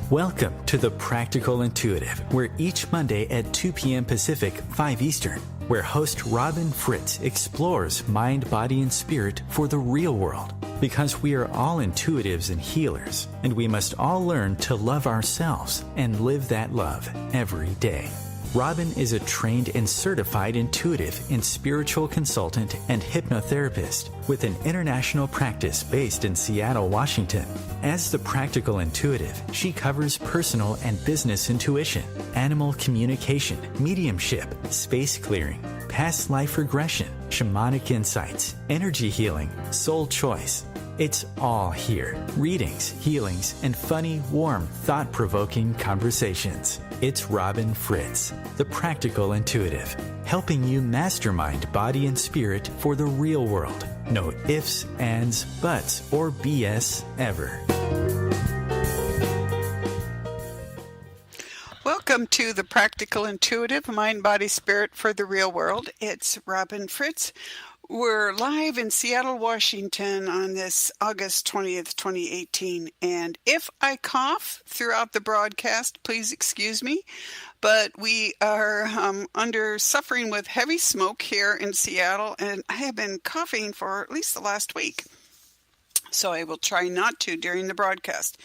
Welcome to The Practical Intuitive, where each Monday at 2 p.m. Pacific, 5 Eastern, where host Robin Fritz explores mind, body, and spirit for the real world. Because we are all intuitives and healers, and we must all learn to love ourselves and live that love every day. Robin is a trained and certified intuitive and spiritual consultant and hypnotherapist with an international practice based in Seattle, Washington. As the Practical Intuitive, she covers personal and business intuition, animal communication, mediumship, space clearing, past life regression, shamanic insights, energy healing, soul choice. It's all here. Readings, healings, and funny, warm, thought-provoking conversations. It's Robin Fritz, the Practical Intuitive, helping you mastermind body and spirit for the real world. No ifs, ands, buts, or BS ever. Welcome to the Practical Intuitive, Mind, Body, Spirit for the Real World. It's Robin Fritz. We're live in Seattle, Washington on this August 20th, 2018. And if I cough throughout the broadcast, please excuse me. But we are suffering with heavy smoke here in Seattle, and I have been coughing for at least the last week. So I will try not to during the broadcast.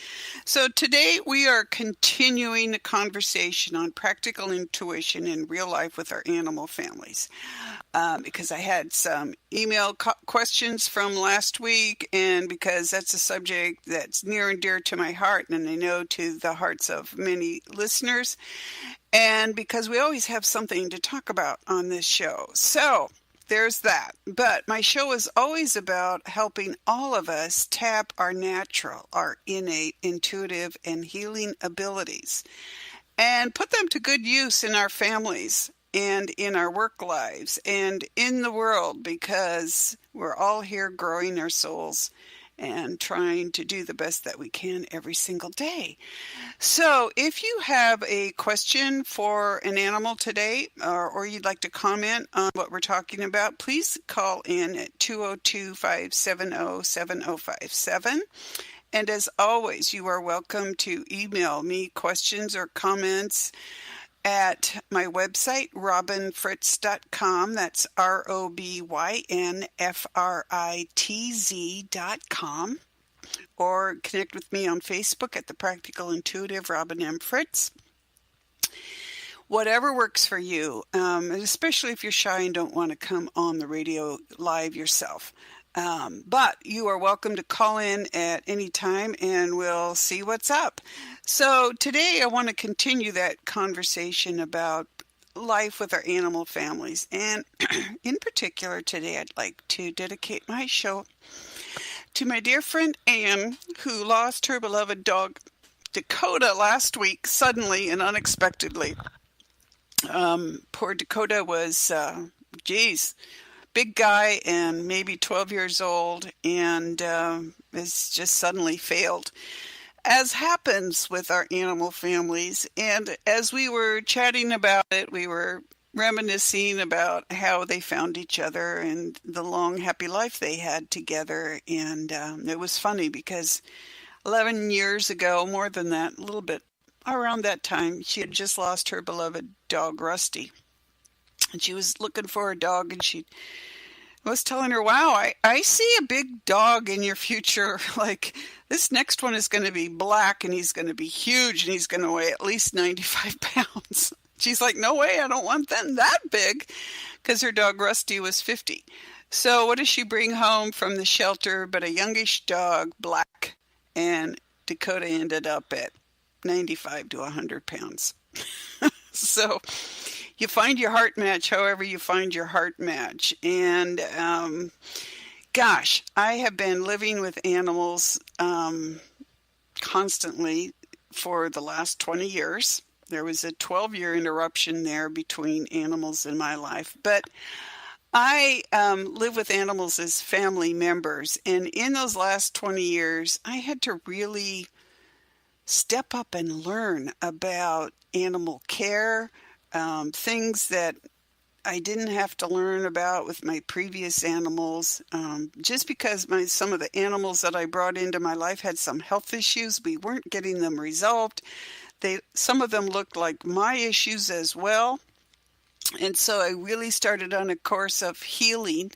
So today we are continuing the conversation on practical intuition in real life with our animal families. Because I had some email questions from last week, and because that's a subject that's near and dear to my heart, and I know to the hearts of many listeners, and because we always have something to talk about on this show. So there's that. But my show is always about helping all of us tap our natural, our innate, intuitive, and healing abilities and put them to good use in our families and in our work lives and in the world, because we're all here growing our souls and trying to do the best that we can every single day. So if you have a question for an animal today, or you'd like to comment on what we're talking about, please call in at 202-570-7057. And as always, you are welcome to email me questions or comments at my website, robinfritz.com. That's ROBYNFRITZ.com. Or connect with me on Facebook at The Practical Intuitive, Robin M. Fritz. Whatever works for you, and especially if you're shy and don't want to come on the radio live yourself. But you are welcome to call in at any time and we'll see what's up. So today I want to continue that conversation about life with our animal families. And in particular today, I'd like to dedicate my show to my dear friend Anne, who lost her beloved dog Dakota last week, suddenly and unexpectedly. Poor Dakota was, big guy and maybe 12 years old, and has just suddenly failed, as happens with our animal families. And as we were chatting about it, we were reminiscing about how they found each other and the long, happy life they had together. And it was funny because 11 years ago, more than that, a little bit around that time, she had just lost her beloved dog, Rusty. And she was looking for a dog, and she was telling her, wow, I see a big dog in your future. Like, this next one is going to be black, and he's going to be huge, and he's going to weigh at least 95 pounds. She's like, no way, I don't want them that big, because her dog Rusty was 50. So what does she bring home from the shelter but a youngish dog, black, and Dakota ended up at 95 to 100 pounds. So you find your heart match however you find your heart match. And I have been living with animals constantly for the last 20 years. There was a 12-year interruption there between animals in my life. But I live with animals as family members. And in those last 20 years, I had to really step up and learn about animal care, things that I didn't have to learn about with my previous animals. Just because some of the animals that I brought into my life had some health issues, we weren't getting them resolved. Some of them looked like my issues as well. And so I really started on a course of healing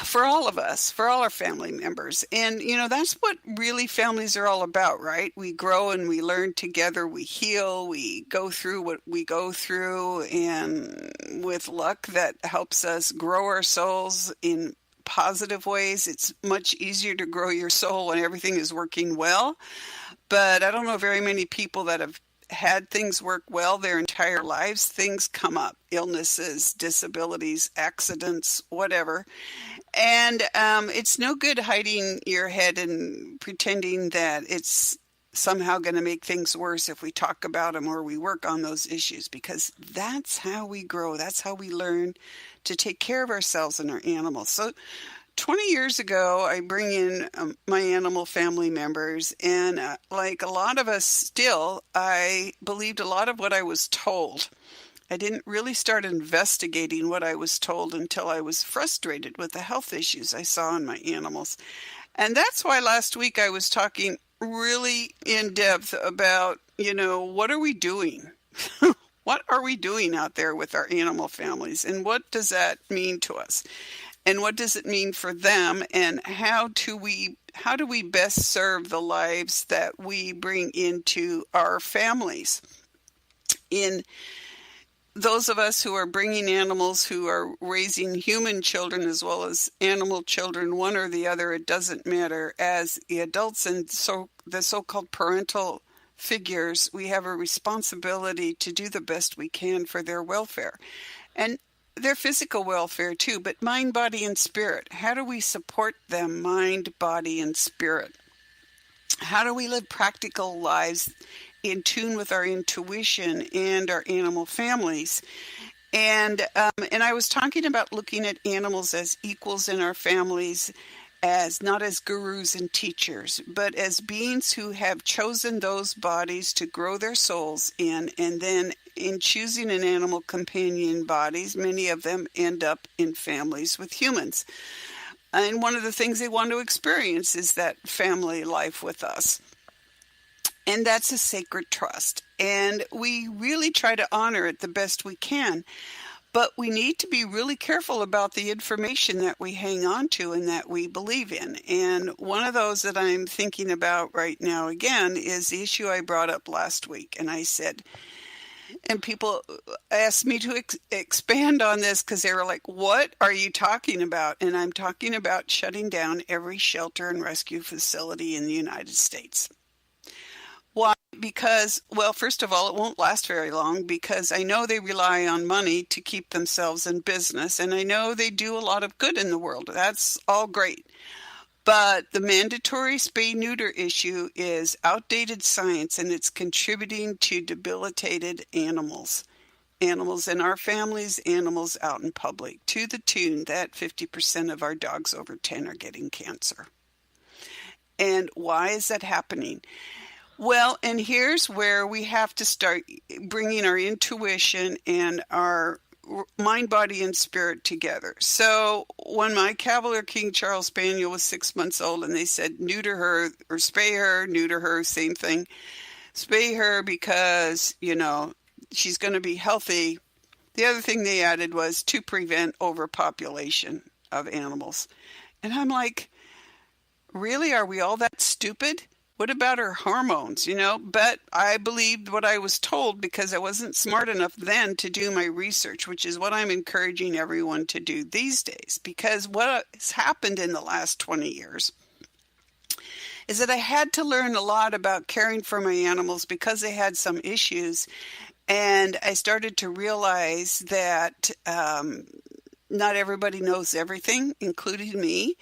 for all of us, for all our family members. And, that's what really families are all about, right? We grow and we learn together, we heal, we go through what we go through, and with luck, that helps us grow our souls in positive ways. It's much easier to grow your soul when everything is working well. But I don't know very many people that have had things work well their entire lives. Things come up, illnesses, disabilities, accidents, whatever. And it's no good hiding your head and pretending that it's somehow going to make things worse if we talk about them or we work on those issues, because that's how we grow. That's how we learn to take care of ourselves and our animals. So 20 years ago, I bring in my animal family members, and like a lot of us still, I believed a lot of what I was told. I didn't really start investigating what I was told until I was frustrated with the health issues I saw in my animals. And that's why last week I was talking really in depth about, what are we doing? What are we doing out there with our animal families? And what does that mean to us? And what does it mean for them? And how do we best serve the lives that we bring into our families? In those of us who are bringing animals, who are raising human children as well as animal children, one or the other, it doesn't matter. As the adults and the so-called parental figures, we have a responsibility to do the best we can for their welfare and their physical welfare too, but mind, body, and spirit. How do we support them, mind, body, and spirit? How do we live practical lives in tune with our intuition and our animal families? And I was talking about looking at animals as equals in our families, as not as gurus and teachers, but as beings who have chosen those bodies to grow their souls in, and then in choosing an animal companion bodies, many of them end up in families with humans. And one of the things they want to experience is that family life with us. And that's a sacred trust. And we really try to honor it the best we can. But we need to be really careful about the information that we hang on to and that we believe in. And one of those that I'm thinking about right now again is the issue I brought up last week. And I said, and people asked me to expand on this because they were like, what are you talking about? And I'm talking about shutting down every shelter and rescue facility in the United States. Why? Because, well, first of all, it won't last very long, because I know they rely on money to keep themselves in business, and I know they do a lot of good in the world. That's all great. But the mandatory spay-neuter issue is outdated science, and it's contributing to debilitated animals. Animals in our families, animals out in public, to the tune that 50% of our dogs over 10 are getting cancer. And why is that happening? Well, and here's where we have to start bringing our intuition and our mind, body, and spirit together. So when my Cavalier King Charles Spaniel was 6 months old, and they said neuter her or spay her, neuter her, same thing. Spay her because, she's going to be healthy. The other thing they added was to prevent overpopulation of animals. And I'm like, really? Are we all that stupid? What about her hormones, But I believed what I was told because I wasn't smart enough then to do my research, which is what I'm encouraging everyone to do these days. Because what has happened in the last 20 years is that I had to learn a lot about caring for my animals because they had some issues. And I started to realize that not everybody knows everything, including me.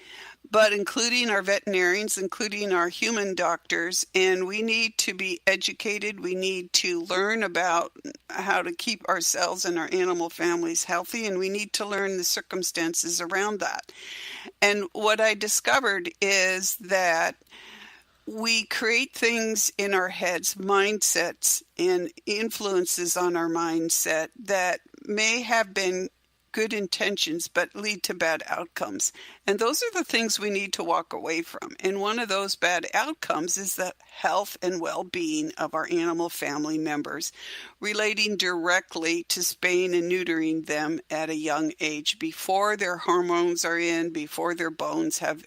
But including our veterinarians, including our human doctors, and we need to be educated. We need to learn about how to keep ourselves and our animal families healthy, and we need to learn the circumstances around that. And what I discovered is that we create things in our heads, mindsets, and influences on our mindset that may have been good intentions, but lead to bad outcomes. And those are the things we need to walk away from. And one of those bad outcomes is the health and well-being of our animal family members, relating directly to spaying and neutering them at a young age, before their hormones are in, before their bones have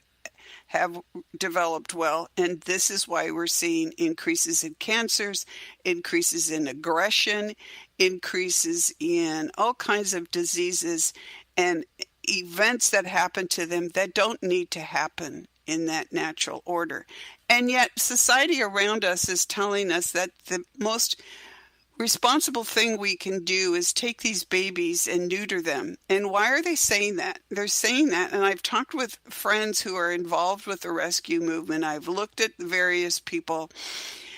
developed well. And this is why we're seeing increases in cancers, increases in aggression, increases in all kinds of diseases and events that happen to them that don't need to happen in that natural order. And yet society around us is telling us that the most responsible thing we can do is take these babies and neuter them. And why are they saying that? They're saying that, and I've talked with friends who are involved with the rescue movement. I've looked at various people,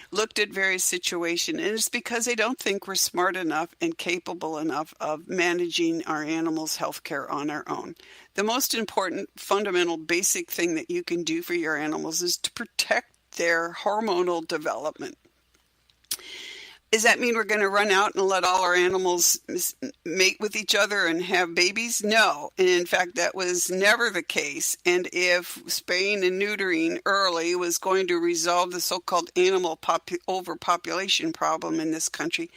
looked at various situations, and it's because they don't think we're smart enough and capable enough of managing our animals' health care on our own. The most important, fundamental, basic thing that you can do for your animals is to protect their hormonal development. Does that mean we're going to run out and let all our animals mate with each other and have babies? No. And in fact, that was never the case. And if spaying and neutering early was going to resolve the so-called animal overpopulation problem in this country,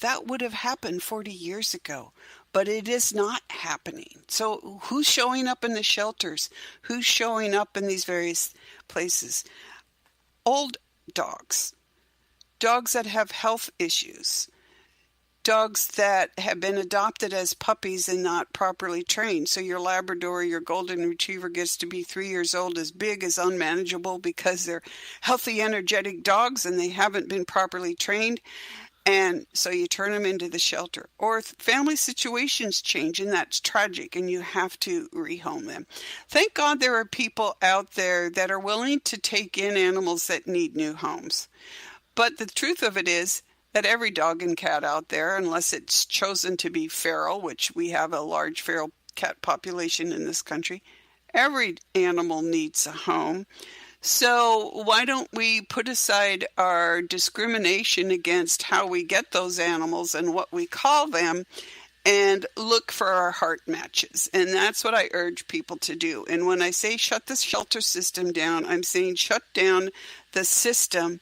that would have happened 40 years ago. But it is not happening. So who's showing up in the shelters? Who's showing up in these various places? Old dogs. Dogs that have health issues, dogs that have been adopted as puppies and not properly trained. So your Labrador, your Golden Retriever gets to be 3 years old, as big as unmanageable because they're healthy, energetic dogs and they haven't been properly trained. And so you turn them into the shelter. Or family situations change, and that's tragic, and you have to rehome them. Thank God there are people out there that are willing to take in animals that need new homes. But the truth of it is that every dog and cat out there, unless it's chosen to be feral, which we have a large feral cat population in this country, every animal needs a home. So why don't we put aside our discrimination against how we get those animals and what we call them and look for our heart matches? And that's what I urge people to do. And when I say shut the shelter system down, I'm saying shut down the system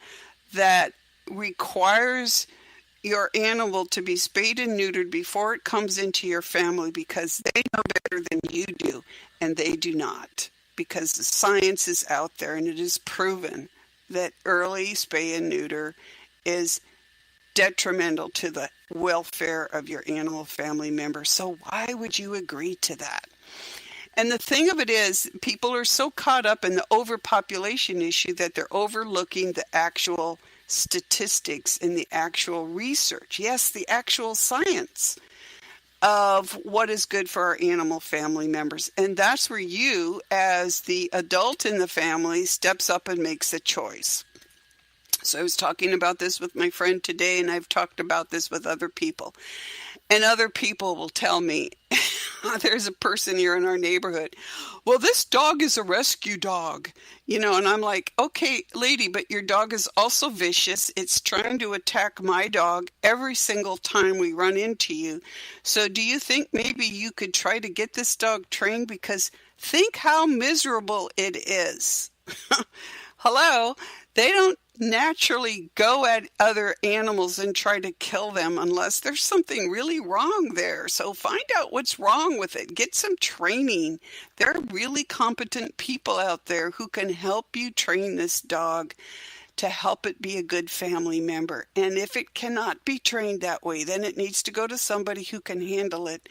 that requires your animal to be spayed and neutered before it comes into your family, because they know better than you do, and they do not, because the science is out there and it is proven that early spay and neuter is detrimental to the welfare of your animal family member. So why would you agree to that? And the thing of it is, people are so caught up in the overpopulation issue that they're overlooking the actual statistics and the actual research. Yes, the actual science of what is good for our animal family members. And that's where you, as the adult in the family, steps up and makes a choice. So I was talking about this with my friend today, and I've talked about this with other people. And other people will tell me, there's a person here in our neighborhood, well, this dog is a rescue dog, and I'm like, okay, lady, but your dog is also vicious. It's trying to attack my dog every single time we run into you. So do you think maybe you could try to get this dog trained? Because think how miserable it is. Hello, they don't naturally go at other animals and try to kill them unless there's something really wrong there. So find out what's wrong with it. Get some training. There are really competent people out there who can help you train this dog to help it be a good family member. And if it cannot be trained that way, then it needs to go to somebody who can handle it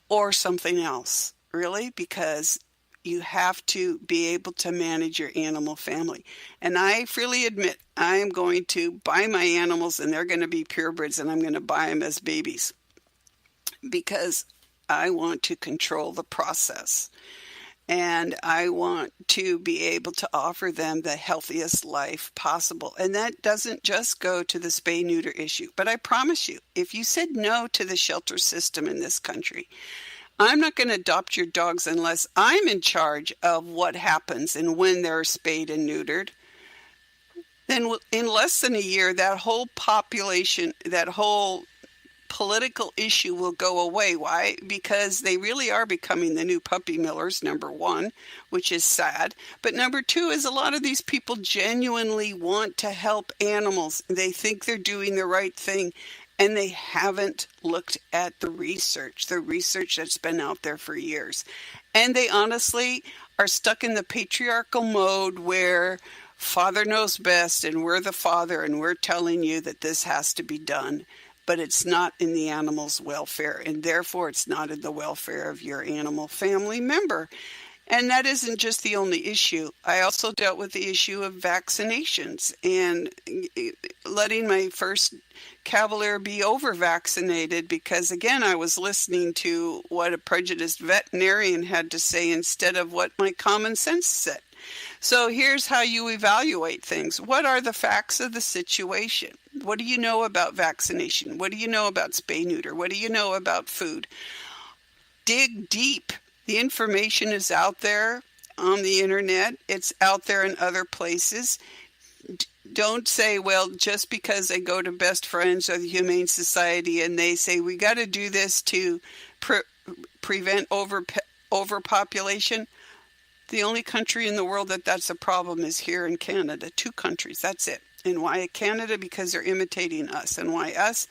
or something else, really, because you have to be able to manage your animal family. And I freely admit, I'm going to buy my animals, and they're going to be purebreds, and I'm going to buy them as babies because I want to control the process. And I want to be able to offer them the healthiest life possible. And that doesn't just go to the spay-neuter issue. But I promise you, if you said no to the shelter system in this country, I'm not going to adopt your dogs unless I'm in charge of what happens and when they're spayed and neutered. Then in less than a year, that whole population, that whole political issue will go away. Why? Because they really are becoming the new puppy millers, number one, which is sad. But number two is a lot of these people genuinely want to help animals. They think they're doing the right thing, and they haven't looked at the research that's been out there for years. And they honestly are stuck in the patriarchal mode where Father knows best, and we're the father, and we're telling you that this has to be done. But it's not in the animal's welfare, and therefore it's not in the welfare of your animal family member. And that isn't just the only issue. I also dealt with the issue of vaccinations and letting my first cavalier be over-vaccinated because, again, I was listening to what a prejudiced veterinarian had to say instead of what my common sense said. So here's how you evaluate things. What are the facts of the situation? What do you know about vaccination? What do you know about spay neuter? What do you know about food? Dig deep. The information is out there on the internet. It's out there in other places. Don't say, well, just because I go to Best Friends or the Humane Society and they say we got to do this to prevent overpopulation. The only country in the world that's a problem is here in Canada. 2 countries, that's it. And why Canada? Because they're imitating us. And why us?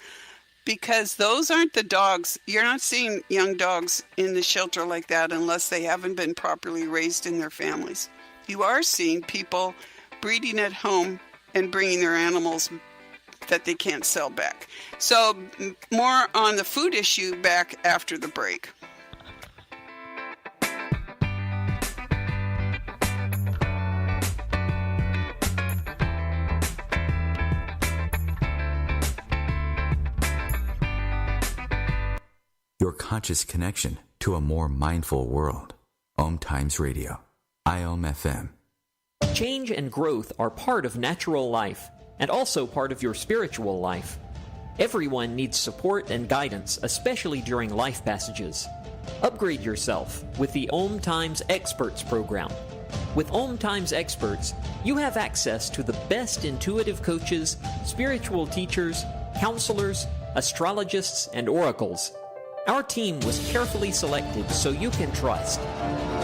Because those aren't the dogs. You're not seeing young dogs in the shelter like that unless they haven't been properly raised in their families. You are seeing people breeding at home and bringing their animals that they can't sell back. So more on the food issue back after the break. Your conscious connection to a more mindful world. OMTimes Radio. IOM FM. Change and growth are part of natural life and also part of your spiritual life. Everyone needs support and guidance, especially during life passages. Upgrade yourself with the OMTimes Experts program. With OMTimes Experts, you have access to the best intuitive coaches, spiritual teachers, counselors, astrologists, and oracles. Our team was carefully selected so you can trust.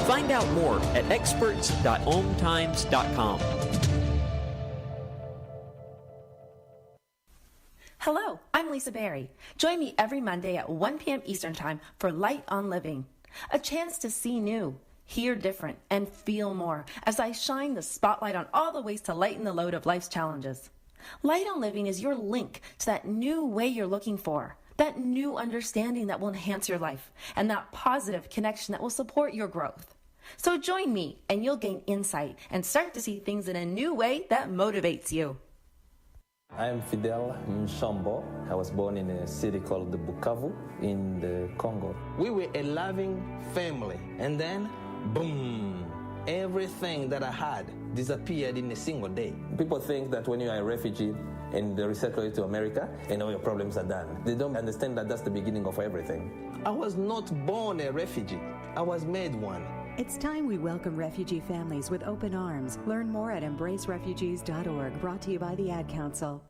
Find out more at experts.omtimes.com. Hello, I'm Lisa Berry. Join me every Monday at 1 p.m. Eastern Time for Light on Living. A chance to see new, hear different, and feel more as I shine the spotlight on all the ways to lighten the load of life's challenges. Light on Living is your link to that new way you're looking for. That new understanding that will enhance your life, and that positive connection that will support your growth. So join me, and you'll gain insight and start to see things in a new way that motivates you. I'm Fidel Mshombo. I was born in a city called Bukavu in the Congo. We were a loving family, and then, boom, everything that I had disappeared in a single day. People think that when you are a refugee, and they resettle you to America, and all your problems are done. They don't understand that that's the beginning of everything. I was not born a refugee. I was made one. It's time we welcome refugee families with open arms. Learn more at embracerefugees.org, brought to you by the Ad Council.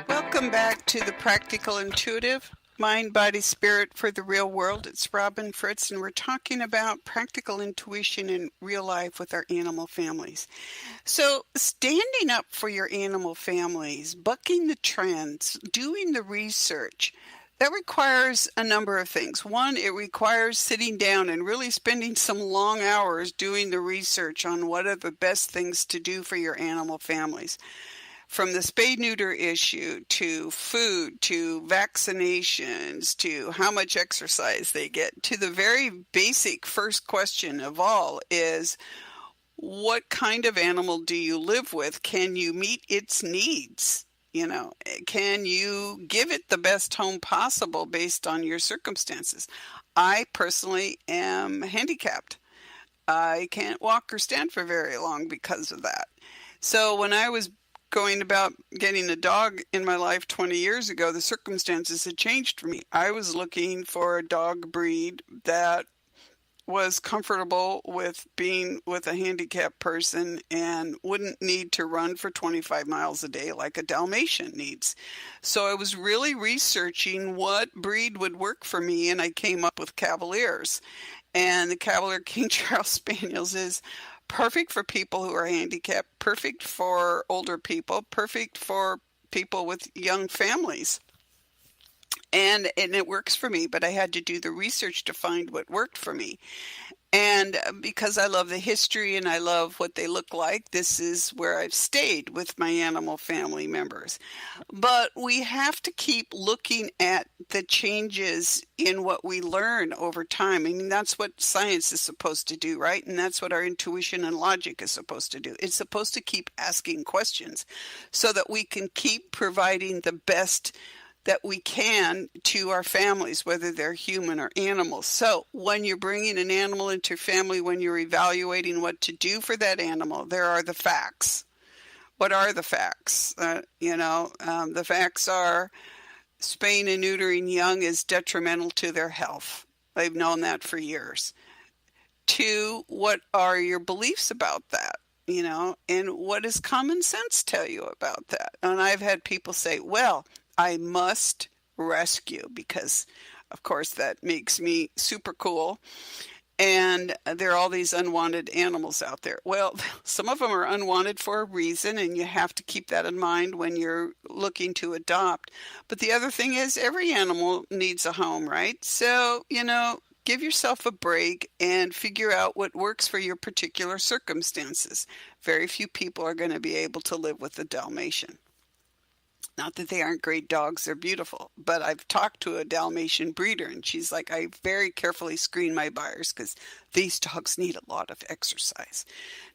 Welcome back to the Practical Intuitive. Mind, Body, Spirit for the Real World. It's Robin Fritz, and we're talking about practical intuition in real life with our animal families. So standing up for your animal families, bucking the trends, doing the research, that requires a number of things. One, it requires sitting down and really spending some long hours doing the research on what are the best things to do for your animal families. From the spay-neuter issue to food to vaccinations to how much exercise they get to the very basic first question of all is, what kind of animal do you live with? Can you meet its needs? Can you give it the best home possible based on your circumstances? I personally am handicapped. I can't walk or stand for very long because of that. So when I was going about getting a dog in my life 20 years ago, the circumstances had changed for me. I was looking for a dog breed that was comfortable with being with a handicapped person and wouldn't need to run for 25 miles a day like a Dalmatian needs. So I was really researching what breed would work for me, and I came up with Cavaliers. And the Cavalier King Charles Spaniels is perfect for people who are handicapped, perfect for older people, perfect for people with young families. And it works for me, but I had to do the research to find what worked for me. And because I love the history and I love what they look like, this is where I've stayed with my animal family members. But we have to keep looking at the changes in what we learn over time. I mean, that's what science is supposed to do, right? And that's what our intuition and logic is supposed to do. It's supposed to keep asking questions so that we can keep providing the best that we can to our families, whether they're human or animals. So when you're bringing an animal into your family, when you're evaluating what to do for that animal, there are the facts. What are the facts? The facts are spaying and neutering young is detrimental to their health. They've known that for years. 2, what are your beliefs about that? And what does common sense tell you about that? And I've had people say, well, I must rescue because, of course, that makes me super cool. And there are all these unwanted animals out there. Well, some of them are unwanted for a reason, and you have to keep that in mind when you're looking to adopt. But the other thing is every animal needs a home, right? So, give yourself a break and figure out what works for your particular circumstances. Very few people are going to be able to live with a Dalmatian. Not that they aren't great dogs, they're beautiful. But I've talked to a Dalmatian breeder, and she's like, I very carefully screen my buyers because these dogs need a lot of exercise.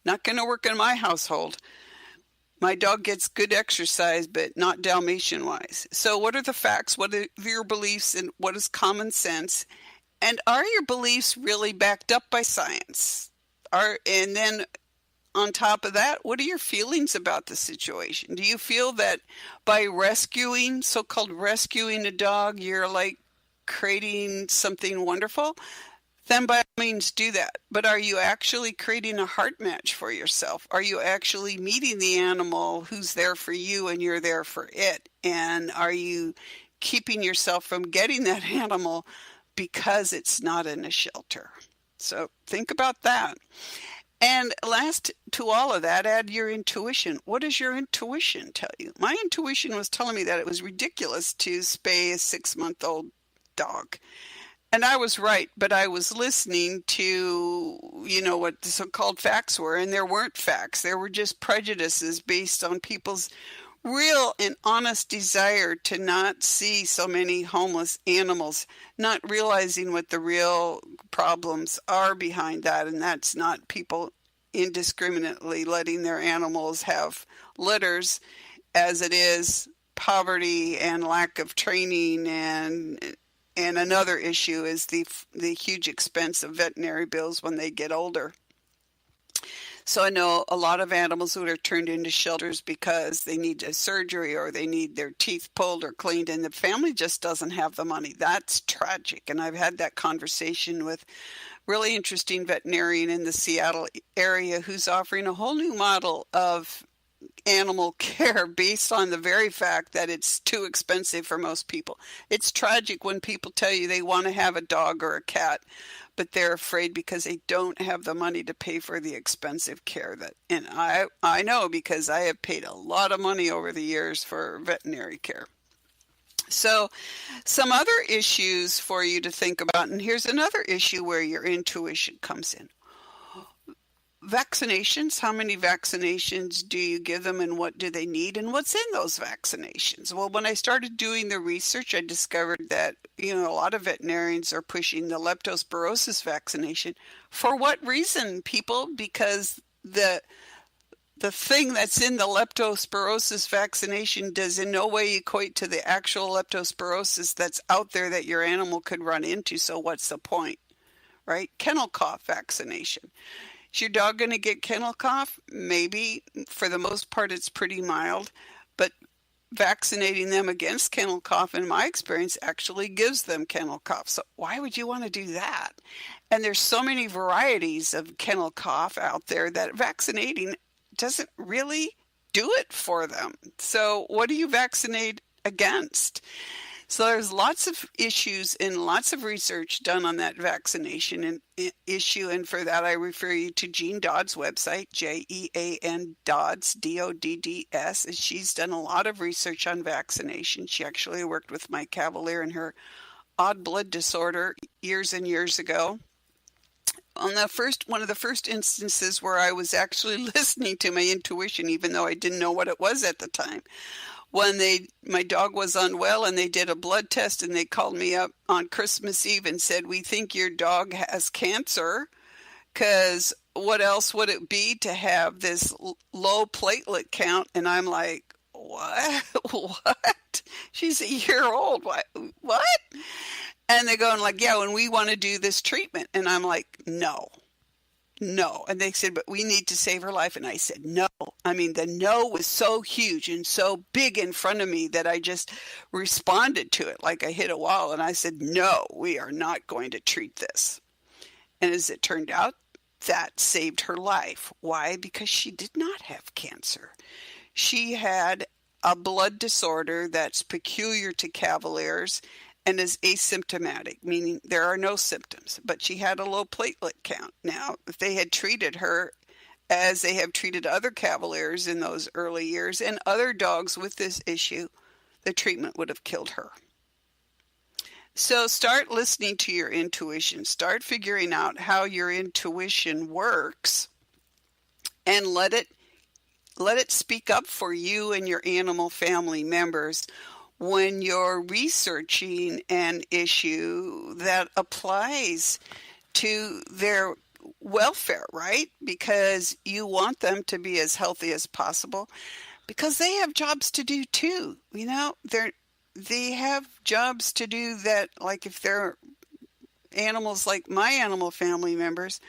Not going to work in my household. My dog gets good exercise, but not Dalmatian-wise. So what are the facts? What are your beliefs, and what is common sense? And are your beliefs really backed up by science? And then on top of that, what are your feelings about the situation? Do you feel that by so-called rescuing a dog, you're like creating something wonderful? Then by all means do that. But are you actually creating a heart match for yourself? Are you actually meeting the animal who's there for you and you're there for it? And are you keeping yourself from getting that animal because it's not in a shelter? So think about that. And last to all of that, add your intuition. What does your intuition tell you? My intuition was telling me that it was ridiculous to spay a 6-month-old dog. And I was right, but I was listening to, what the so-called facts were, and there weren't facts. There were just prejudices based on people's real and honest desire to not see so many homeless animals, not realizing what the real problems are behind that, and that's not people indiscriminately letting their animals have litters, as it is poverty and lack of training, and another issue is the huge expense of veterinary bills when they get older. So I know a lot of animals who are turned into shelters because they need a surgery or they need their teeth pulled or cleaned, and the family just doesn't have the money. That's tragic. And I've had that conversation with really interesting veterinarian in the Seattle area who's offering a whole new model of animal care based on the very fact that it's too expensive for most people. It's tragic when people tell you they want to have a dog or a cat, but they're afraid because they don't have the money to pay for the expensive care and I know because I have paid a lot of money over the years for veterinary care. So some other issues for you to think about, and here's another issue where your intuition comes in. Vaccinations, how many vaccinations do you give them and what do they need and what's in those vaccinations? Well, when I started doing the research, I discovered that, a lot of veterinarians are pushing the leptospirosis vaccination. For what reason, people? Because the thing that's in the leptospirosis vaccination does in no way equate to the actual leptospirosis that's out there that your animal could run into. So what's the point, right? Kennel cough vaccination. Is your dog going to get kennel cough? Maybe. For the most part, it's pretty mild. But vaccinating them against kennel cough, in my experience, actually gives them kennel cough. So why would you want to do that? And there's so many varieties of kennel cough out there that vaccinating doesn't really do it for them. So what do you vaccinate against? So there's lots of issues and lots of research done on that vaccination issue. And for that, I refer you to Jean Dodd's website, Jean Dodds, Dodds. She's done a lot of research on vaccination. She actually worked with my Cavalier and her odd blood disorder years and years ago. On one of the first instances where I was actually listening to my intuition, even though I didn't know what it was at the time, when my dog was unwell and they did a blood test and they called me up on Christmas Eve and said, "We think your dog has cancer, because what else would it be to have this low platelet count?" And I'm like, "What? What? She's a year old. What? And they're going like, "Yeah, when we want to do this treatment." And I'm like, no. And they said, "But we need to save her life." And I said, no. I mean, the no was so huge and so big in front of me that I just responded to it like I hit a wall. And I said, "No, we are not going to treat this." And as it turned out, that saved her life. Why? Because she did not have cancer. She had a blood disorder that's peculiar to Cavaliers and is asymptomatic, meaning there are no symptoms, but she had a low platelet count. Now, if they had treated her as they have treated other Cavaliers in those early years and other dogs with this issue, the treatment would have killed her. So start listening to your intuition. Start figuring out how your intuition works and let it speak up for you and your animal family members when you're researching an issue that applies to their welfare, right? Because you want them to be as healthy as possible, because they have jobs to do too. You know, they have jobs to do that, like if they're animals like my animal family members,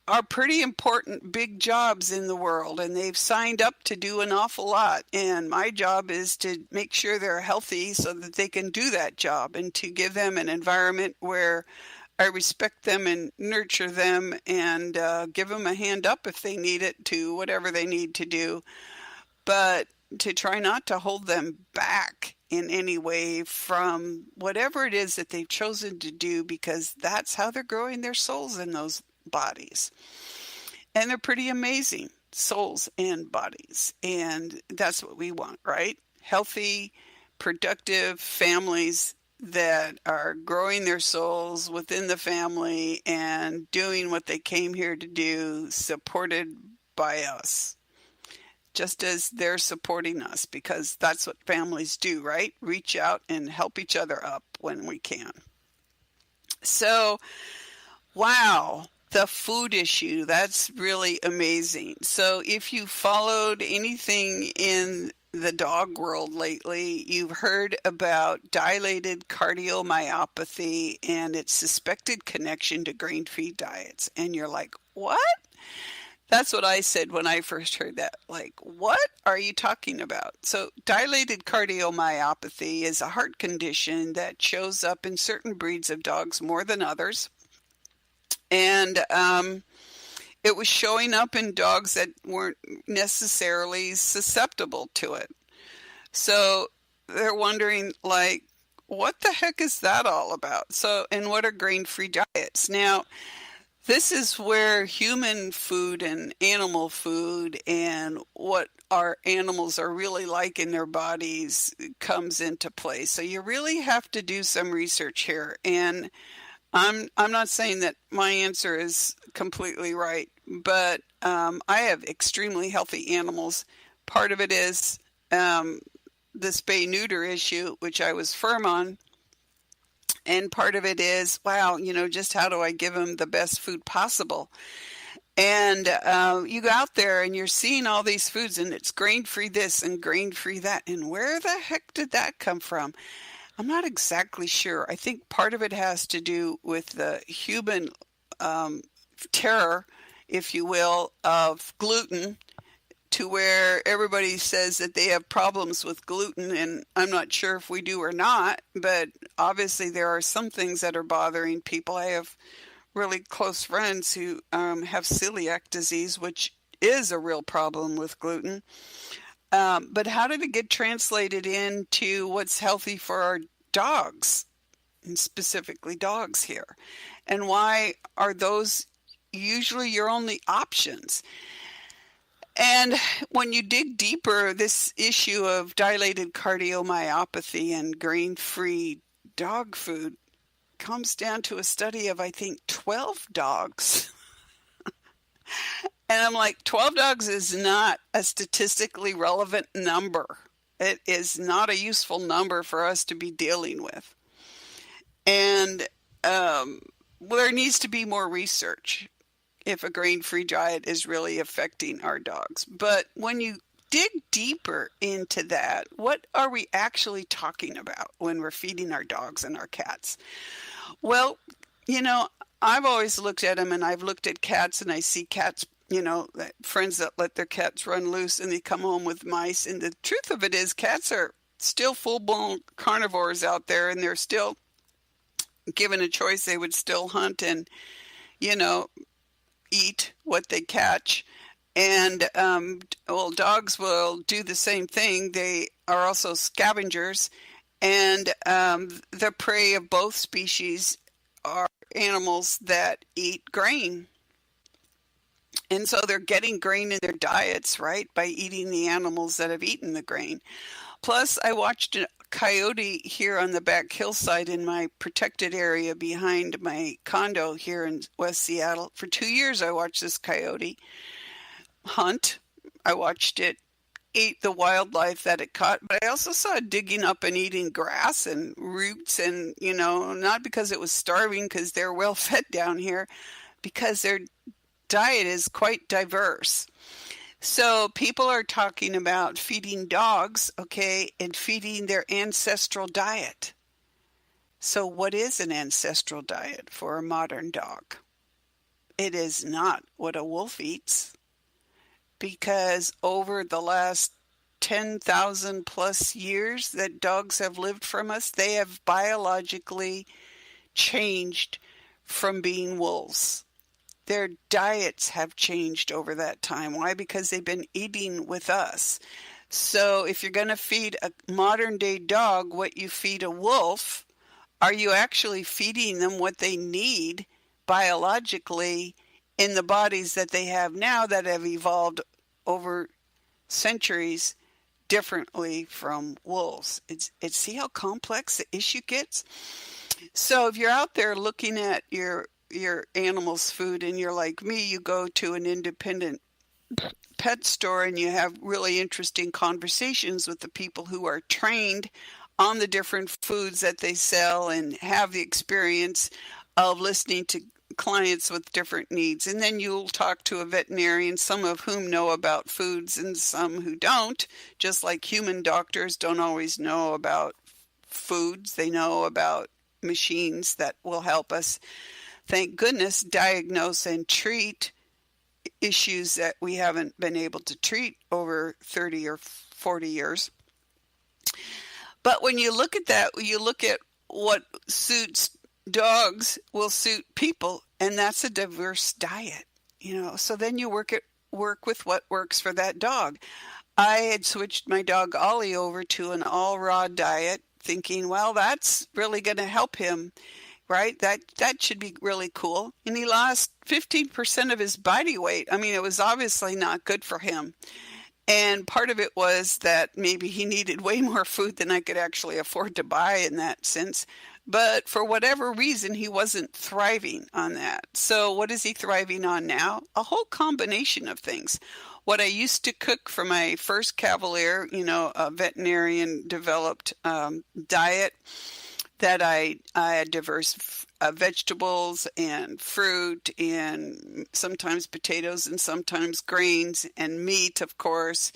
are pretty important big jobs in the world, and they've signed up to do an awful lot. And my job is to make sure they're healthy so that they can do that job, and to give them an environment where I respect them and nurture them and give them a hand up if they need it to whatever they need to do, but to try not to hold them back in any way from whatever it is that they've chosen to do, because that's how they're growing their souls in those bodies. And they're pretty amazing souls and bodies. And that's what we want, right? Healthy, productive families that are growing their souls within the family and doing what they came here to do, supported by us. Just as they're supporting us, because that's what families do, right? Reach out and help each other up when we can. So, wow. The food issue, that's really amazing. So if you followed anything in the dog world lately, you've heard about dilated cardiomyopathy and its suspected connection to grain-free diets. And you're like, what? That's what I said when I first heard that. Like, what are you talking about? So dilated cardiomyopathy is a heart condition that shows up in certain breeds of dogs more than others. And it was showing up in dogs that weren't necessarily susceptible to it. So they're wondering, like, what the heck is that all about? So, and what are grain-free diets? Now, this is where human food and animal food and what our animals are really like in their bodies comes into play. So you really have to do some research here. And I'm not saying that my answer is completely right, but I have extremely healthy animals. Part of it is the spay neuter issue, which I was firm on. And part of it is, wow, just how do I give them the best food possible? And you go out there and you're seeing all these foods, and it's grain-free this and grain-free that. And where the heck did that come from? I'm not exactly sure. I think part of it has to do with the human terror, if you will, of gluten to where everybody says that they have problems with gluten, and I'm not sure if we do or not, but obviously there are some things that are bothering people. I have really close friends who have celiac disease, which is a real problem with gluten. But how did it get translated into what's healthy for our dogs, and specifically dogs here? And why are those usually your only options? And when you dig deeper, this issue of dilated cardiomyopathy and grain-free dog food comes down to a study of, I think, 12 dogs. And I'm like, 12 dogs is not a statistically relevant number. It is not a useful number for us to be dealing with. And there needs to be more research if a grain-free diet is really affecting our dogs. But when you dig deeper into that, what are we actually talking about when we're feeding our dogs and our cats? Well, I've always looked at them, and I've looked at cats, and I see cats, friends that let their cats run loose and they come home with mice. And the truth of it is, cats are still full-blown carnivores out there, and they're still, given a choice, they would still hunt and, eat what they catch. And dogs will do the same thing. They are also scavengers, and the prey of both species are animals that eat grain. And so they're getting grain in their diets, right, by eating the animals that have eaten the grain. Plus, I watched a coyote here on the back hillside in my protected area behind my condo here in West Seattle. For 2 years, I watched this coyote hunt. I watched it eat the wildlife that it caught, but I also saw it digging up and eating grass and roots, and, not because it was starving, because they're well fed down here, because their diet is quite diverse. So people are talking about feeding dogs, and feeding their ancestral diet. So what is an ancestral diet for a modern dog? It is not what a wolf eats, because over the last 10,000 plus years that dogs have lived from us, they have biologically changed from being wolves. Their diets have changed over that time. Why? Because they've been eating with us. So if you're going to feed a modern day dog what you feed a wolf, are you actually feeding them what they need biologically in the bodies that they have now that have evolved over centuries differently from wolves? See how complex the issue gets? So if you're out there looking at your animal's food, and you're like me, you go to an independent pet store and you have really interesting conversations with the people who are trained on the different foods that they sell and have the experience of listening to clients with different needs. And then you'll talk to a veterinarian, some of whom know about foods and some who don't, just like human doctors don't always know about foods. They know about machines that will help us, thank goodness, diagnose and treat issues that we haven't been able to treat over 30 or 40 years. But when you look at that, you look at what suits dogs will suit people, and that's a diverse diet, So then you work with what works for that dog. I had switched my dog Ollie over to an all raw diet, thinking, well, that's really going to help him. Right? That should be really cool. And he lost 15% of his body weight. I mean, it was obviously not good for him. And part of it was that maybe he needed way more food than I could actually afford to buy in that sense. But for whatever reason, he wasn't thriving on that. So what is he thriving on now? A whole combination of things. What I used to cook for my first Cavalier, a veterinarian developed diet, that I had diverse vegetables and fruit and sometimes potatoes and sometimes grains and meat, of course.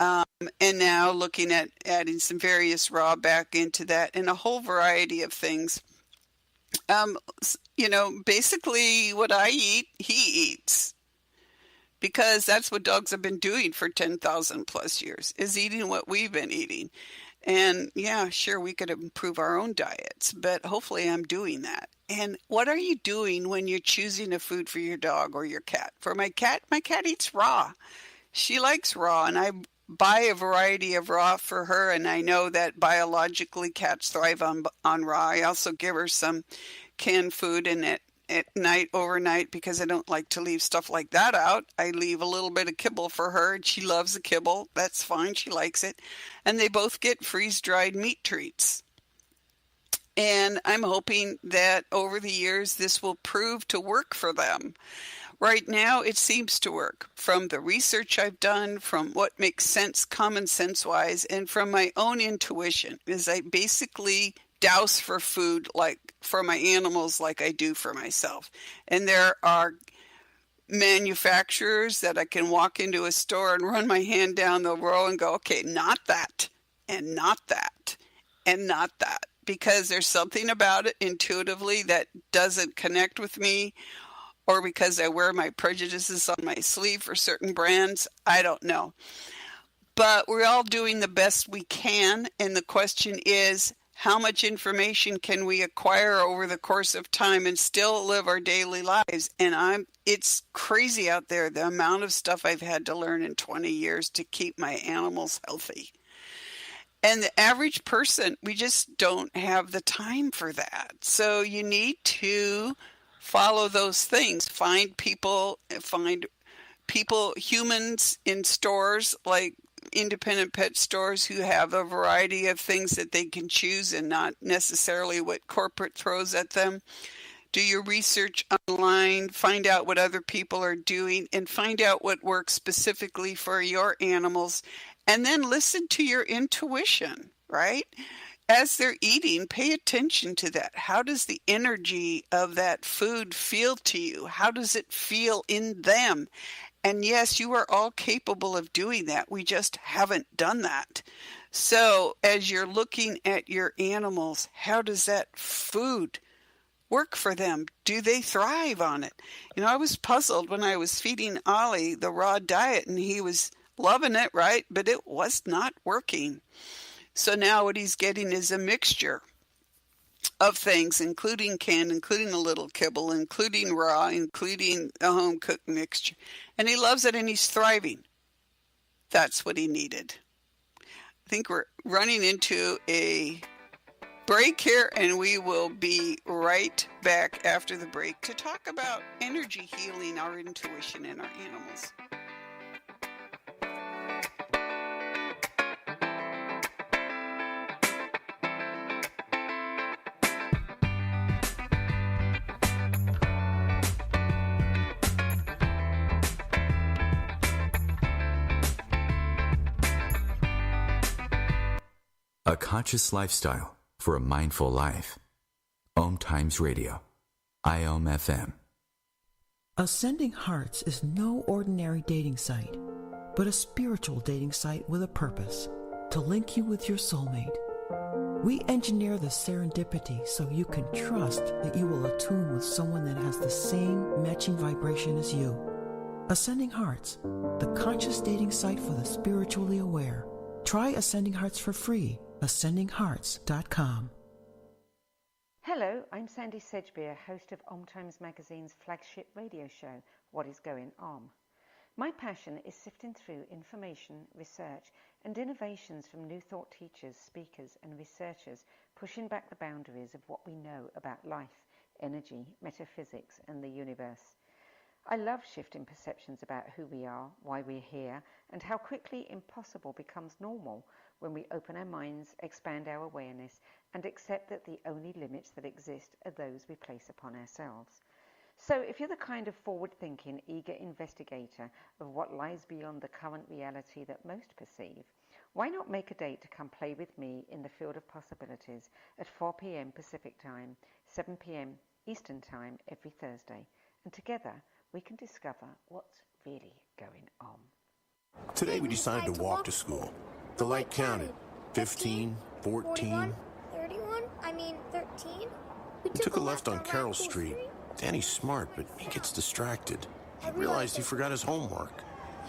And now looking at adding some various raw back into that and a whole variety of things. Basically what I eat, he eats. because that's what dogs have been doing for 10,000 plus years, is eating what we've been eating. And yeah, sure, we could improve our own diets, but hopefully I'm doing that. And what are you doing when you're choosing a food for your dog or your cat? For my cat eats raw. She likes raw, and I buy a variety of raw for her, and I know that biologically cats thrive on raw. I also give her some canned food, and at night, overnight, because I don't like to leave stuff like that out, I leave a little bit of kibble for her, and she loves the kibble. That's fine. She likes it. And they both get freeze-dried meat treats. And I'm hoping that over the years, this will prove to work for them. Right now, it seems to work from the research I've done, from what makes sense, common sense-wise, and from my own intuition, is I basically douse for food like for my animals like I do for myself. And there are manufacturers that I can walk into a store and run my hand down the row and go, okay, not that, and not that, and not that, because there's something about it intuitively that doesn't connect with me, or because I wear my prejudices on my sleeve for certain brands. I don't know. But we're all doing the best we can, and the question is, how much information can we acquire over the course of time and still live our daily lives? And it's crazy out there, the amount of stuff I've had to learn in 20 years to keep my animals healthy. And the average person, we just don't have the time for that. So you need to follow those things. Find people, humans in stores like independent pet stores who have a variety of things that they can choose and not necessarily what corporate throws at them. Do your research online, find out what other people are doing, and find out what works specifically for your animals, and then listen to your intuition, right? As they're eating, pay attention to that. How does the energy of that food feel to you? How does it feel in them? And yes, you are all capable of doing that. We just haven't done that. So as you're looking at your animals, how does that food work for them? Do they thrive on it? I was puzzled when I was feeding Ollie the raw diet, and he was loving it, right? But it was not working. So now what he's getting is a mixture of things, including canned, including a little kibble, including raw, including a home-cooked mixture. And he loves it, and he's thriving. That's what he needed. I think we're running into a break here, and we will be right back after the break to talk about energy healing our intuition and our animals. A conscious lifestyle for a mindful life. OMTimes Radio. IOM FM. Ascending Hearts is no ordinary dating site, but a spiritual dating site with a purpose, to link you with your soulmate. We engineer the serendipity so you can trust that you will attune with someone that has the same matching vibration as you. Ascending Hearts, the conscious dating site for the spiritually aware. Try Ascending Hearts for free. AscendingHearts.com. Hello, I'm Sandy Sedgbeer, host of OMTimes Magazine's flagship radio show, What is Going On? My passion is sifting through information, research, and innovations from new thought teachers, speakers, and researchers pushing back the boundaries of what we know about life, energy, metaphysics, and the universe. I love shifting perceptions about who we are, why we're here, and how quickly impossible becomes normal when we open our minds, expand our awareness, and accept that the only limits that exist are those we place upon ourselves. So if you're the kind of forward-thinking, eager investigator of what lies beyond the current reality that most perceive, why not make a date to come play with me in the field of possibilities at 4 p.m. Pacific Time, 7 p.m. Eastern Time every Thursday, and together we can discover what's really going on. Today we decided to walk to school. The light counted. 15, 14. 31? 13? We took a left on Carroll Street. Danny's smart, but he gets distracted. Realized he forgot his homework.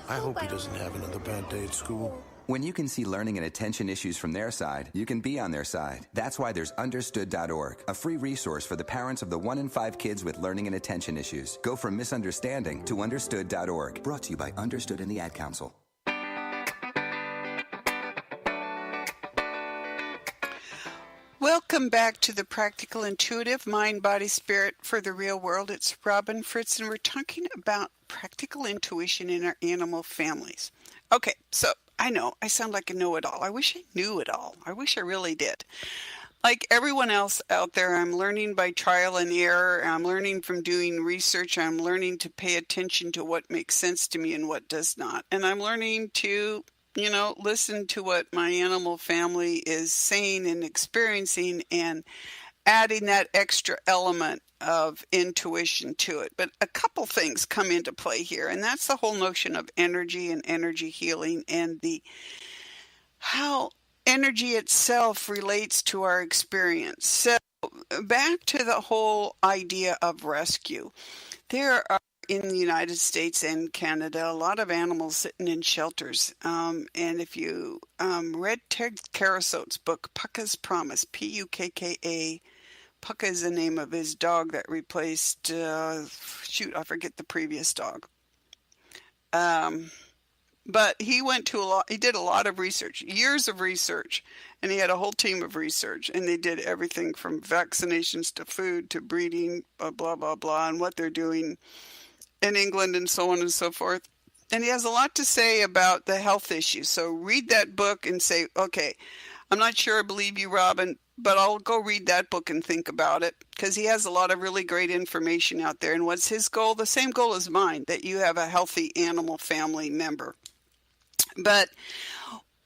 I hope he doesn't have another bad day at school. When you can see learning and attention issues from their side, you can be on their side. That's why there's Understood.org, a free resource for the parents of the 1 in 5 kids with learning and attention issues. Go from misunderstanding to Understood.org. Brought to you by Understood and the Ad Council. Welcome back to the Practical Intuitive Mind, Body, Spirit for the Real World. It's Robin Fritz, and we're talking about practical intuition in our animal families. Okay, so I know I sound like a know-it-all. I wish I knew it all. I wish I really did. Like everyone else out there, I'm learning by trial and error. I'm learning from doing research. I'm learning to pay attention to what makes sense to me and what does not. And I'm learning to listen to what my animal family is saying and experiencing and adding that extra element of intuition to it. But a couple things come into play here, and that's the whole notion of energy and energy healing and how energy itself relates to our experience. So back to the whole idea of rescue. There are in the United States and Canada, a lot of animals sitting in shelters. And if you read Ted Karasote's book, Pucka's Promise, Pukka, Pucka is the name of his dog that replaced, I forget the previous dog. But he did a lot of research, years of research, and he had a whole team of research, and they did everything from vaccinations to food to breeding, blah, blah, blah, and what they're doing in England and so on and so forth. And he has a lot to say about the health issues. So read that book and say, okay, I'm not sure I believe you, Robin, but I'll go read that book and think about it, because he has a lot of really great information out there. And what's his goal? The same goal as mine, that you have a healthy animal family member. But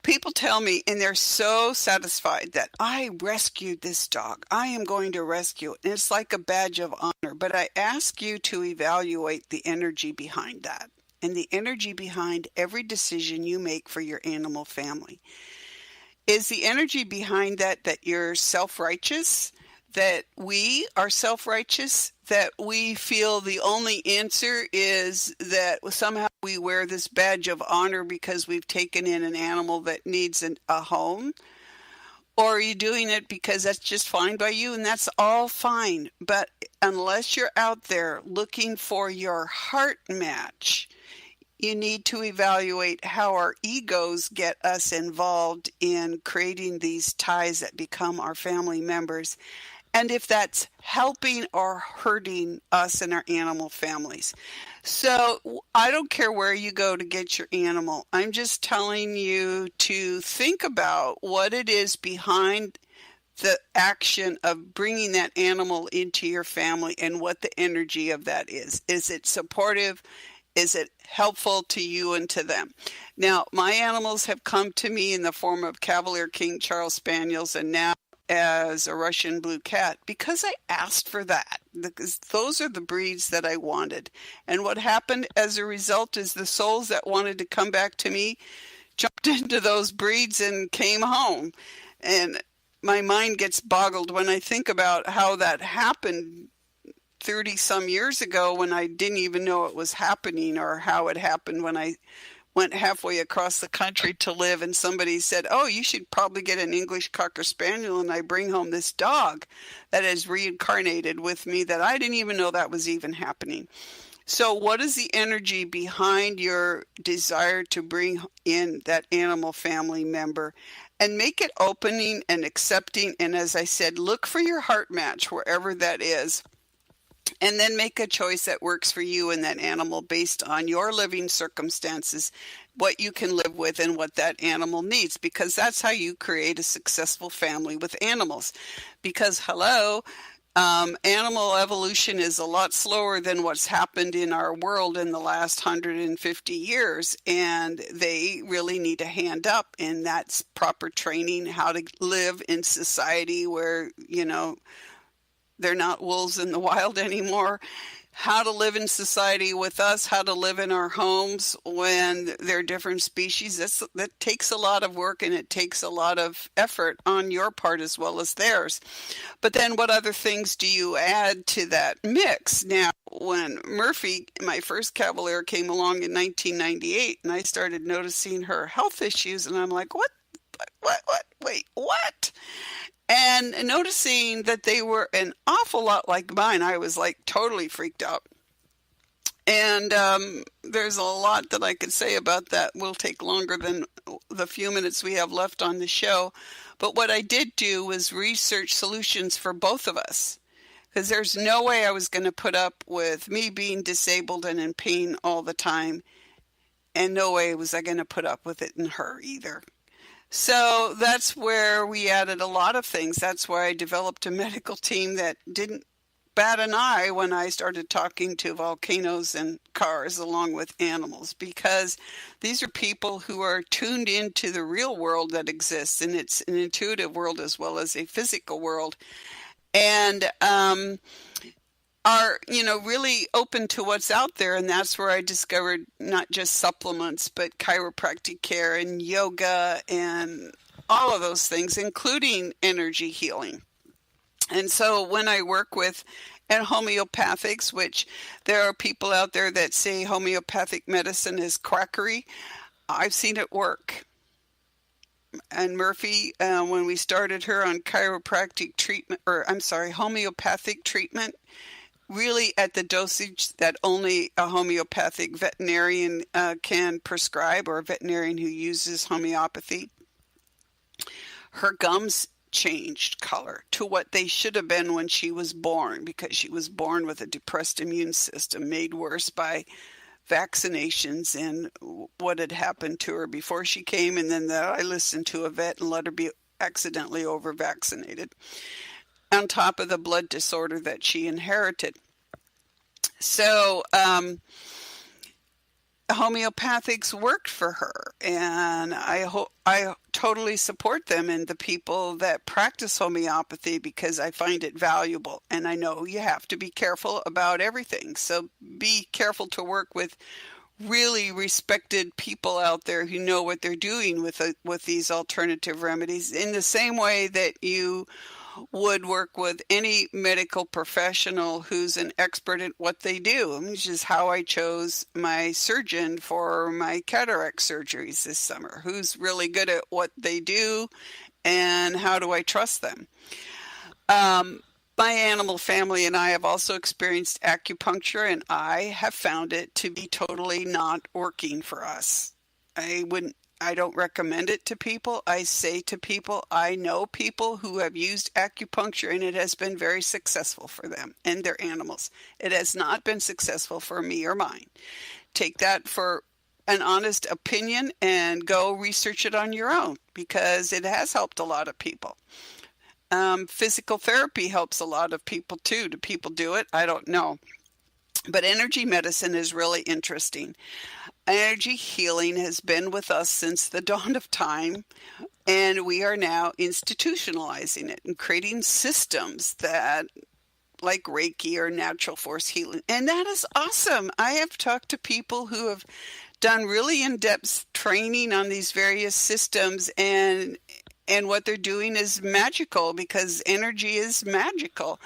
people tell me, and they're so satisfied, that I rescued this dog. I am going to rescue it. And it's like a badge of honor. But I ask you to evaluate the energy behind that and the energy behind every decision you make for your animal family. Is the energy behind that you're self-righteous, that we are self-righteous, that we feel the only answer is that somehow we wear this badge of honor because we've taken in an animal that needs a home? Or are you doing it because that's just fine by you? And that's all fine. But unless you're out there looking for your heart match, you need to evaluate how our egos get us involved in creating these ties that become our family members, and if that's helping or hurting us and our animal families. So I don't care where you go to get your animal. I'm just telling you to think about what it is behind the action of bringing that animal into your family and what the energy of that is. Is it supportive? Is it helpful to you and to them? Now, my animals have come to me in the form of Cavalier King Charles Spaniels, and now as a Russian blue cat, because I asked for that, because those are the breeds that I wanted. And what happened as a result is the souls that wanted to come back to me jumped into those breeds and came home. And my mind gets boggled when I think about how that happened 30 some years ago, when I didn't even know it was happening, or how it happened when I went halfway across the country to live, and somebody said, oh, you should probably get an English Cocker Spaniel, and I bring home this dog that is reincarnated with me that I didn't even know that was even happening. So what is the energy behind your desire to bring in that animal family member? And make it opening and accepting, and as I said, look for your heart match wherever that is. And then make a choice that works for you and that animal based on your living circumstances, what you can live with and what that animal needs, because that's how you create a successful family with animals. Because, animal evolution is a lot slower than what's happened in our world in the last 150 years, and they really need a hand up, and that's proper training, how to live in society where, they're not wolves in the wild anymore. how to live in society with us, how to live in our homes when there are different species. That takes a lot of work, and it takes a lot of effort on your part as well as theirs. But then what other things do you add to that mix? Now, when Murphy, my first Cavalier, came along in 1998, and I started noticing her health issues, and I'm like, what, wait, what? And noticing that they were an awful lot like mine, I was like totally freaked out. And there's a lot that I could say about that. Will take longer than the few minutes we have left on the show. But what I did do was research solutions for both of us, because there's no way I was going to put up with me being disabled and in pain all the time. And no way was I going to put up with it in her either. So that's where we added a lot of things. That's why I developed a medical team that didn't bat an eye when I started talking to volcanoes and cars along with animals, because these are people who are tuned into the real world that exists, and it's an intuitive world as well as a physical world, and are, really open to what's out there. And that's where I discovered not just supplements, but chiropractic care and yoga and all of those things, including energy healing. And so when I work with and homeopathics, which there are people out there that say homeopathic medicine is quackery, I've seen it work. And Murphy, when we started her on chiropractic treatment, homeopathic treatment, really at the dosage that only a homeopathic veterinarian can prescribe, or a veterinarian who uses homeopathy, her gums changed color to what they should have been when she was born, because she was born with a depressed immune system made worse by vaccinations and what had happened to her before she came, and then that I listened to a vet and let her be accidentally over-vaccinated, on top of the blood disorder that she inherited. So homeopathics worked for her, and I totally support them and the people that practice homeopathy, because I find it valuable. And I know you have to be careful about everything. So be careful to work with really respected people out there who know what they're doing with these alternative remedies, in the same way that you would work with any medical professional who's an expert at what they do, which is how I chose my surgeon for my cataract surgeries this summer, who's really good at what they do, and how do I trust them. My animal family and I have also experienced acupuncture, and I have found it to be totally not working for us. I don't recommend it to people. I say to people, I know people who have used acupuncture, and it has been very successful for them and their animals. It has not been successful for me or mine. Take that for an honest opinion and go research it on your own, because it has helped a lot of people. Physical therapy helps a lot of people too. Do people do it? I don't know. But energy medicine is really interesting. Energy healing has been with us since the dawn of time, and we are now institutionalizing it and creating systems that, like Reiki or natural force healing. And that is awesome. I have talked to people who have done really in-depth training on these various systems, and what they're doing is magical, because energy is magical.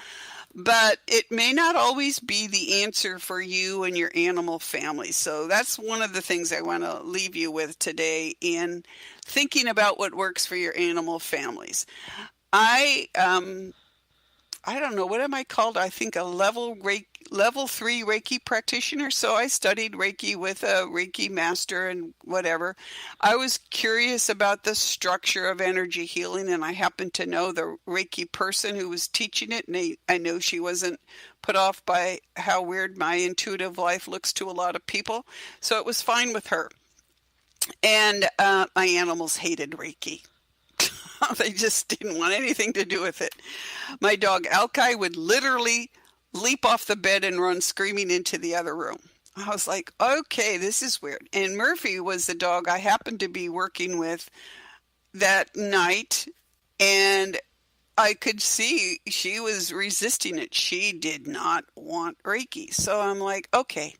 But it may not always be the answer for you and your animal family. So that's one of the things I want to leave you with today in thinking about what works for your animal families. I don't know, what am I called? I think a level 3 Reiki practitioner. So I studied Reiki with a Reiki master and whatever. I was curious about the structure of energy healing, and I happened to know the Reiki person who was teaching it, and I know she wasn't put off by how weird my intuitive life looks to a lot of people. So it was fine with her. And my animals hated Reiki. They just didn't want anything to do with it. My dog Alki would literally leap off the bed and run screaming into the other room. I was like, okay, this is weird. And Murphy was the dog I happened to be working with that night. And I could see she was resisting it. She did not want Reiki. So I'm like, okay,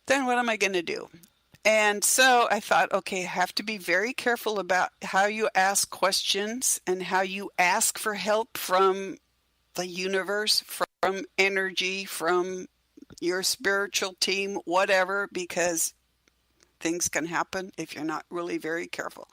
then what am I going to do? And so I thought, okay, I have to be very careful about how you ask questions and how you ask for help from the universe, from energy, from your spiritual team, whatever, because things can happen if you're not really very careful.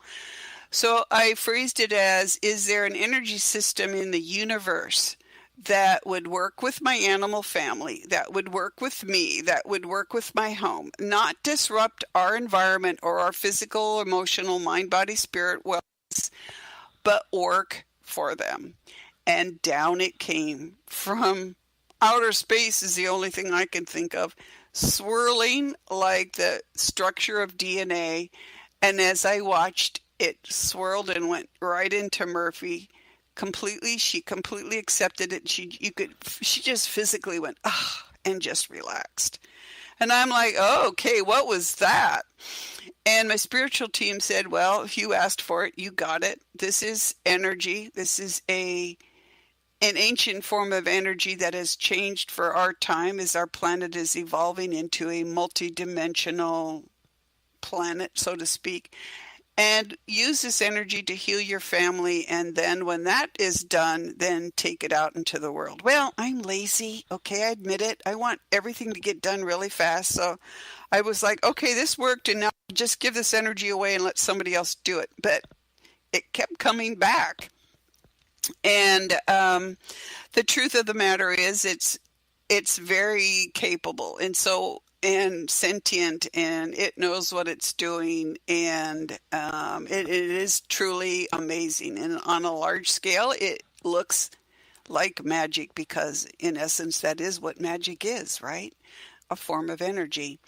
So I phrased it as, is there an energy system in the universe that would work with my animal family, that would work with me, that would work with my home, not disrupt our environment or our physical, emotional, mind, body, spirit wellness, but work for them? And down it came from outer space is the only thing I can think of, swirling like the structure of DNA. And as I watched, it swirled and went right into Murphy. She completely accepted it. She just physically went, and just relaxed. And I'm like, oh, okay, what was that? And my spiritual team said, well, if you asked for it, you got it. This is energy. This is an ancient form of energy that has changed for our time as our planet is evolving into a multidimensional planet, so to speak. And use this energy to heal your family. And then when that is done, then take it out into the world. Well, I'm lazy. Okay, I admit it. I want everything to get done really fast. So I was like, okay, this worked. And now just give this energy away and let somebody else do it. But it kept coming back. And the truth of the matter is it's very capable. And sentient, and it knows what it's doing, and it is truly amazing. And on a large scale, it looks like magic because, in essence, that is what magic is, right? A form of energy.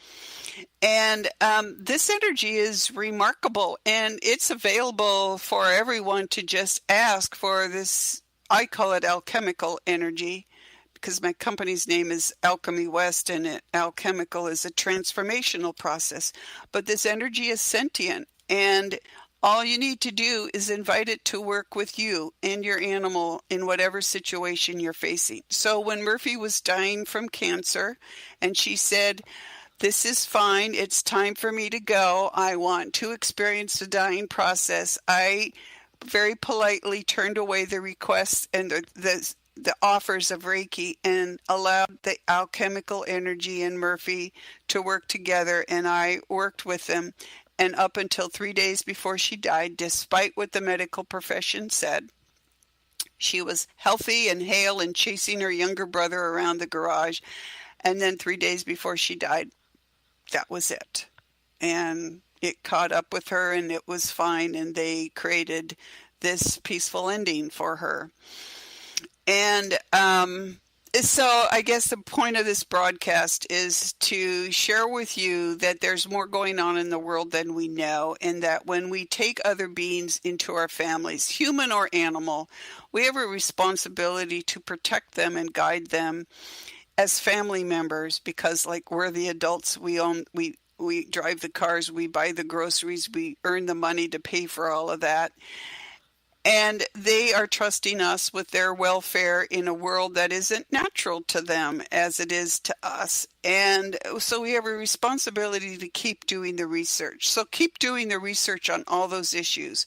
And this energy is remarkable, and it's available for everyone to just ask for this. I call it alchemical energy, because my company's name is Alchemy West, and alchemical is a transformational process. But this energy is sentient, and all you need to do is invite it to work with you and your animal in whatever situation you're facing. So when Murphy was dying from cancer, and she said, this is fine, it's time for me to go, I want to experience the dying process, I very politely turned away the requests and the offers of Reiki and allowed the alchemical energy and Murphy to work together, and I worked with them. And up until 3 days before she died, despite what the medical profession said, she was healthy and hale and chasing her younger brother around the garage. And then 3 days before she died, that was it. And it caught up with her, and it was fine, and they created this peaceful ending for her. And so I guess the point of this broadcast is to share with you that there's more going on in the world than we know, and that when we take other beings into our families, human or animal, we have a responsibility to protect them and guide them as family members, because like we're the adults, we drive the cars, we buy the groceries, we earn the money to pay for all of that. And they are trusting us with their welfare in a world that isn't natural to them as it is to us. And so we have a responsibility to keep doing the research. So keep doing the research on all those issues.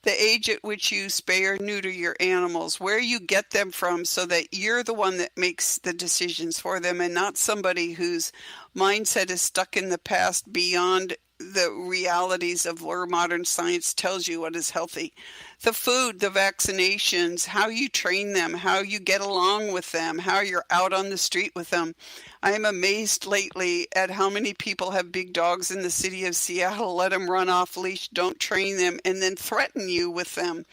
The age at which you spay or neuter your animals, where you get them from, so that you're the one that makes the decisions for them and not somebody whose mindset is stuck in the past beyond the realities of where modern science tells you what is healthy. The food, the vaccinations, how you train them, how you get along with them, how you're out on the street with them. I am amazed lately at how many people have big dogs in the city of Seattle, let them run off leash, don't train them, and then threaten you with them.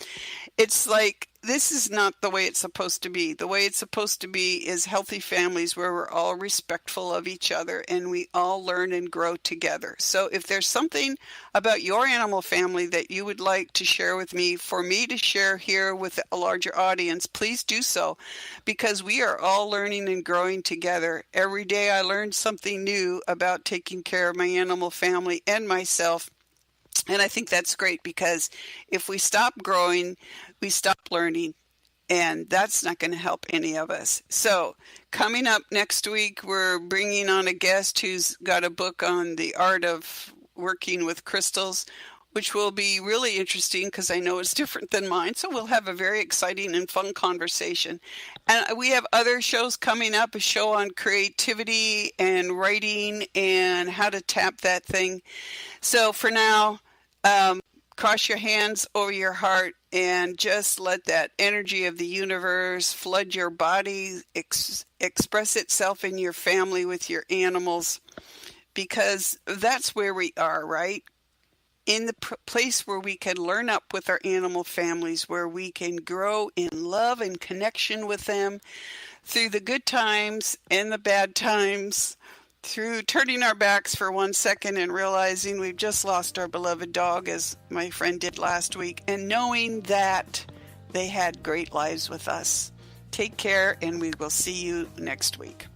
It's like, this is not the way it's supposed to be. The way it's supposed to be is healthy families where we're all respectful of each other and we all learn and grow together. So if there's something about your animal family that you would like to share with me, for me to share here with a larger audience, please do so, because we are all learning and growing together. Every day I learn something new about taking care of my animal family and myself. And I think that's great, because if we stop growing, we stop learning, and that's not going to help any of us. So coming up next week, we're bringing on a guest who's got a book on the art of working with crystals, which will be really interesting because I know it's different than mine. So we'll have a very exciting and fun conversation. And we have other shows coming up, a show on creativity and writing and how to tap that thing. So for now, cross your hands over your heart and just let that energy of the universe flood your body, express itself in your family with your animals, because that's where we are, right? In the place where we can learn up with our animal families, where we can grow in love and connection with them through the good times and the bad times, through turning our backs for 1 second and realizing we've just lost our beloved dog, as my friend did last week, and knowing that they had great lives with us. Take care, and we will see you next week.